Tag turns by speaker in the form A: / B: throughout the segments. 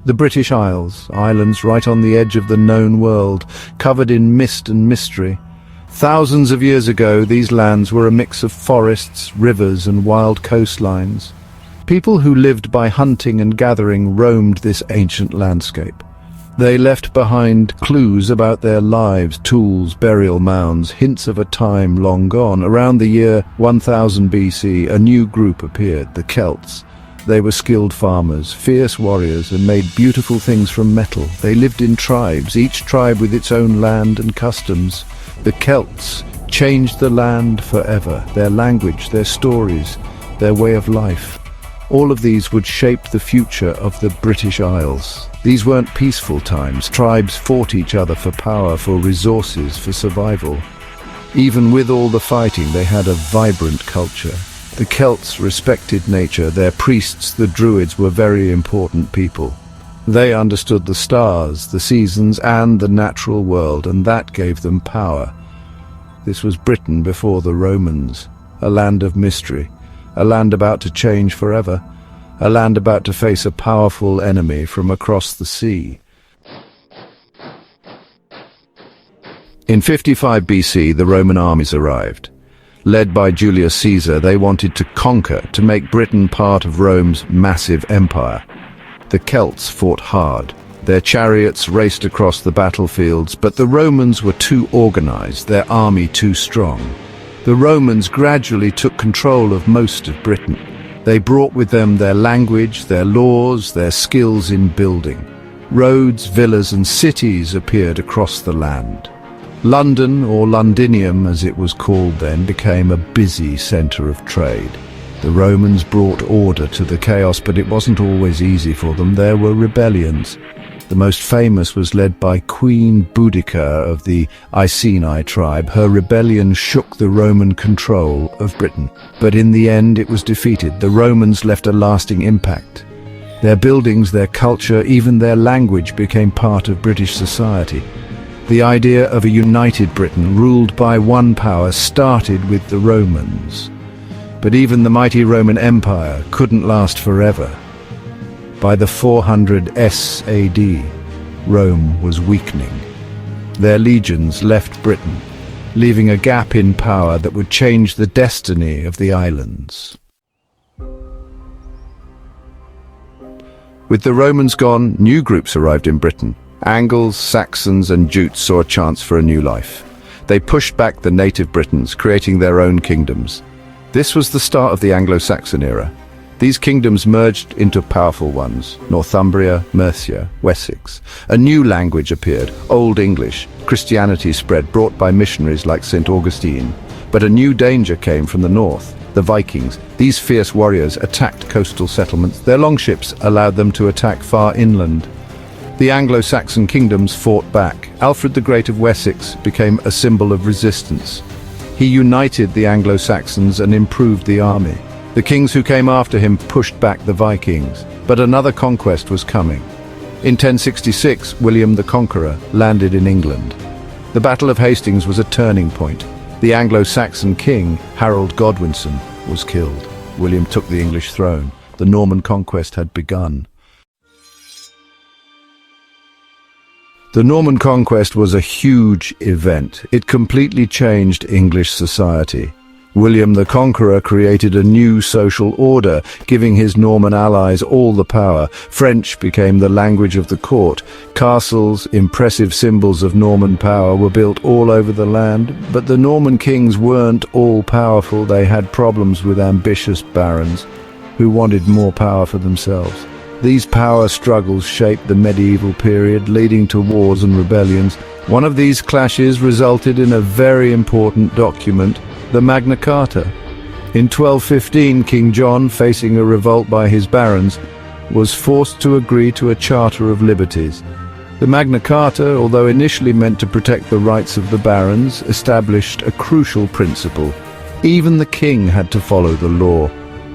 A: The British Isles, islands right on the edge of the known world, covered in mist and mystery. Thousands of years ago, these lands were a mix of forests, rivers, and wild coastlines. People who lived by hunting and gathering roamed this ancient landscape. They left behind clues about their lives, tools, burial mounds, hints of a time long gone. Around the year 1000 BC, a new group appeared, the Celts. They were skilled farmers, fierce warriors, and made beautiful things from metal. They lived in tribes, each tribe with its own land and customs. The Celts changed the land forever, their language, their stories, their way of life. All of these would shape the future of the British Isles. These weren't peaceful times. Tribes fought each other for power, for resources, for survival. Even with all the fighting, they had a vibrant culture. The Celts respected nature. Their priests, the Druids, were very important people. They understood the stars, the seasons, and the natural world, and that gave them power. This was Britain before the Romans, a land of mystery, a land about to change forever, a land about to face a powerful enemy from across the sea. In 55 BC, the Roman armies arrived. Led by Julius Caesar, they wanted to conquer, to make Britain part of Rome's massive empire. The Celts fought hard. Their chariots raced across the battlefields, but the Romans were too organized, their army too strong. The Romans gradually took control of most of Britain. They brought with them their language, their laws, their skills in building. Roads, villas, and cities appeared across the land. London, or Londinium as it was called then, became a busy center of trade. The Romans brought order to the chaos, but it wasn't always easy for them. There were rebellions. The most famous was led by Queen Boudicca of the Iceni tribe. Her rebellion shook the Roman control of Britain. But in the end, it was defeated. The Romans left a lasting impact. Their buildings, their culture, even their language became part of British society. The idea of a united Britain, ruled by one power, started with the Romans. But even the mighty Roman Empire couldn't last forever. By the 400 AD, Rome was weakening. Their legions left Britain, leaving a gap in power that would change the destiny of the islands. With the Romans gone, new groups arrived in Britain. Angles, Saxons, and Jutes saw a chance for a new life. They pushed back the native Britons, creating their own kingdoms. This was the start of the Anglo-Saxon era. These kingdoms merged into powerful ones: Northumbria, Mercia, Wessex. A new language appeared, Old English. Christianity spread, brought by missionaries like St. Augustine. But a new danger came from the north, the Vikings. These fierce warriors attacked coastal settlements. Their longships allowed them to attack far inland. The Anglo-Saxon kingdoms fought back. Alfred the Great of Wessex became a symbol of resistance. He united the Anglo-Saxons and improved the army. The kings who came after him pushed back the Vikings, but another conquest was coming. In 1066, William the Conqueror landed in England. The Battle of Hastings was a turning point. The Anglo-Saxon king, Harold Godwinson, was killed. William took the English throne. The Norman conquest had begun. The Norman conquest was a huge event. It completely changed English society. William the Conqueror created a new social order, giving his Norman allies all the power. French became the language of the court. Castles, impressive symbols of Norman power, were built all over the land. But the Norman kings weren't all powerful. They had problems with ambitious barons who wanted more power for themselves. These power struggles shaped the medieval period, leading to wars and rebellions. One of these clashes resulted in a very important document, the Magna Carta. In 1215, King John, facing a revolt by his barons, was forced to agree to a Charter of Liberties. The Magna Carta, although initially meant to protect the rights of the barons, established a crucial principle. Even the king had to follow the law.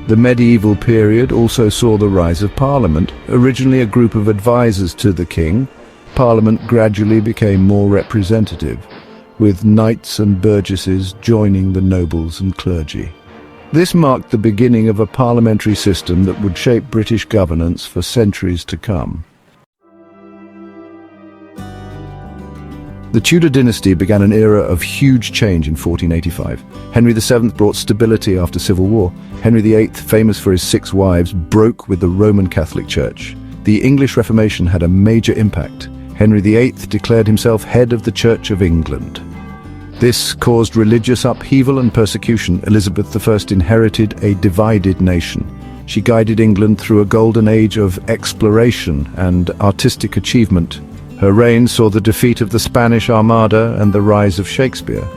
A: The medieval period also saw the rise of Parliament. Originally a group of advisors to the king, Parliament gradually became more representative, with knights and burgesses joining the nobles and clergy. This marked the beginning of a parliamentary system that would shape British governance for centuries to come. The Tudor dynasty began an era of huge change in 1485. Henry VII brought stability after civil war. Henry VIII, famous for his 6 wives, broke with the Roman Catholic Church. The English Reformation had a major impact. Henry VIII declared himself head of the Church of England. This caused religious upheaval and persecution. Elizabeth I inherited a divided nation. She guided England through a golden age of exploration and artistic achievement. Her reign saw the defeat of the Spanish Armada and the rise of Shakespeare.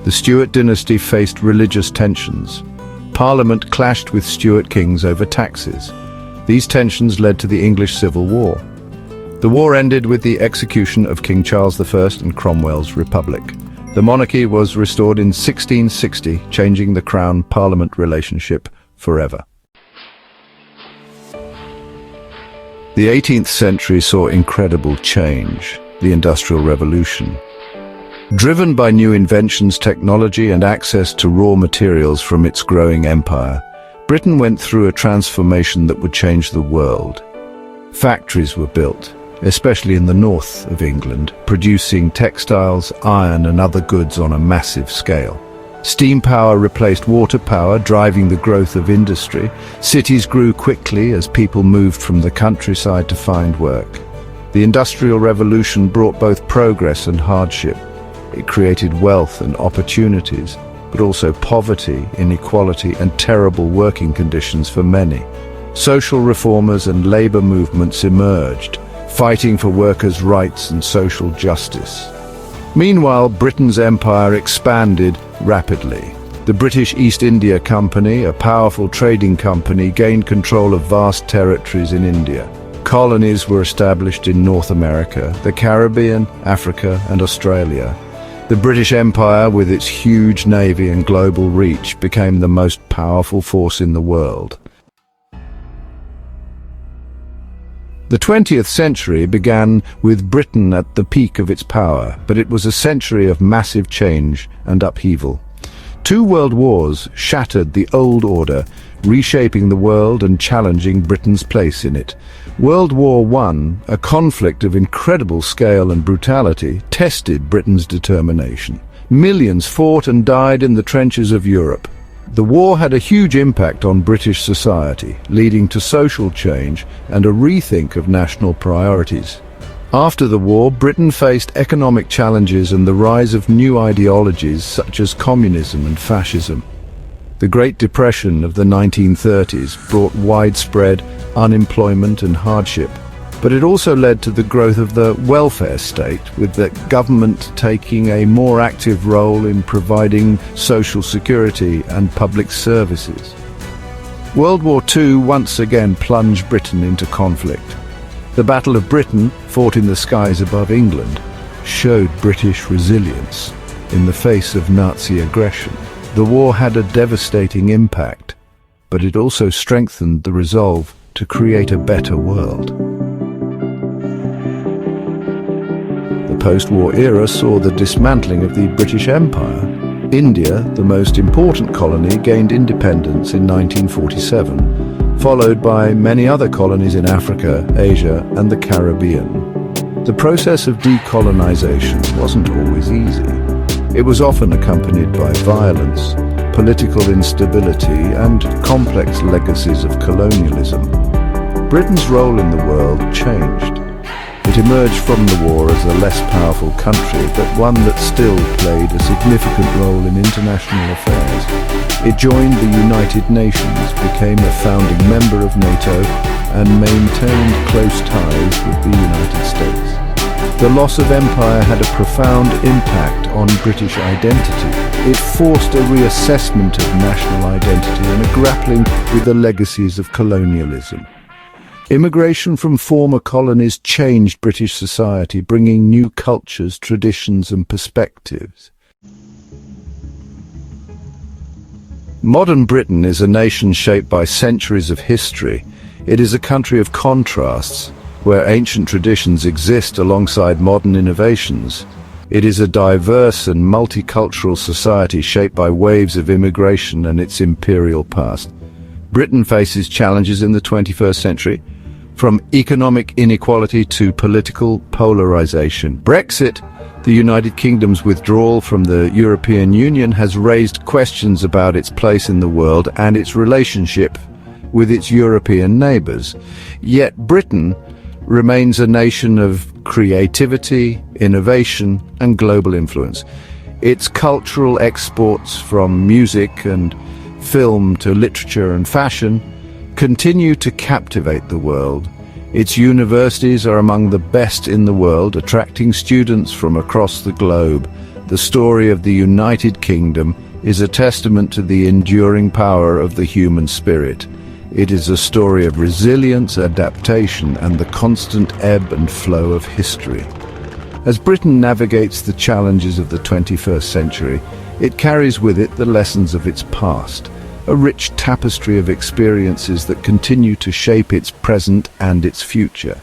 A: The Stuart dynasty faced religious tensions. Parliament clashed with Stuart kings over taxes. These tensions led to the English Civil War. The war ended with the execution of King Charles I and Cromwell's Republic. The monarchy was restored in 1660, changing the Crown-Parliament relationship forever. The 18th century saw incredible change, the Industrial Revolution. Driven by new inventions, technology, and access to raw materials from its growing empire, Britain went through a transformation that would change the world. Factories were built, especially in the north of England, producing textiles, iron, and other goods on a massive scale. Steam power replaced water power, driving the growth of industry. Cities grew quickly as people moved from the countryside to find work. The Industrial Revolution brought both progress and hardship. It created wealth and opportunities, but also poverty, inequality, and terrible working conditions for many. Social reformers and labor movements emerged, fighting for workers' rights and social justice. Meanwhile, Britain's empire expanded rapidly. The British East India Company, a powerful trading company, gained control of vast territories in India. Colonies were established in North America, the Caribbean, Africa, and Australia. The British Empire, with its huge navy and global reach, became the most powerful force in the world. The 20th century began with Britain at the peak of its power, but it was a century of massive change and upheaval. 2 world wars shattered the old order, reshaping the world and challenging Britain's place in it. World War I, a conflict of incredible scale and brutality, tested Britain's determination. Millions fought and died in the trenches of Europe. The war had a huge impact on British society, leading to social change and a rethink of national priorities. After the war, Britain faced economic challenges and the rise of new ideologies such as communism and fascism. The Great Depression of the 1930s brought widespread unemployment and hardship, but it also led to the growth of the welfare state, with the government taking a more active role in providing social security and public services. World War II once again plunged Britain into conflict. The Battle of Britain, fought in the skies above England, showed British resilience in the face of Nazi aggression. The war had a devastating impact, but it also strengthened the resolve to create a better world. The post-war era saw the dismantling of the British Empire. India, the most important colony, gained independence in 1947, followed by many other colonies in Africa, Asia, and the Caribbean. The process of decolonization wasn't always easy. It was often accompanied by violence, political instability, and complex legacies of colonialism. Britain's role in the world changed. It emerged from the war as a less powerful country, but one that still played a significant role in international affairs. It joined the United Nations, became a founding member of NATO, and maintained close ties with the United States. The loss of empire had a profound impact on British identity. It forced a reassessment of national identity and a grappling with the legacies of colonialism. Immigration from former colonies changed British society, bringing new cultures, traditions, and perspectives. Modern Britain is a nation shaped by centuries of history. It is a country of contrasts, where ancient traditions exist alongside modern innovations. It is a diverse and multicultural society shaped by waves of immigration and its imperial past. Britain faces challenges in the 21st century, from economic inequality to political polarization. Brexit, the United Kingdom's withdrawal from the European Union, has raised questions about its place in the world and its relationship with its European neighbours. Yet Britain remains a nation of creativity, innovation and global influence. Its cultural exports, from music and film to literature and fashion, continue to captivate the world. Its universities are among the best in the world, attracting students from across the globe. The story of the United Kingdom is a testament to the enduring power of the human spirit. It is a story of resilience, adaptation, and the constant ebb and flow of history. As Britain navigates the challenges of the 21st century, it carries with it the lessons of its past, a rich tapestry of experiences that continue to shape its present and its future.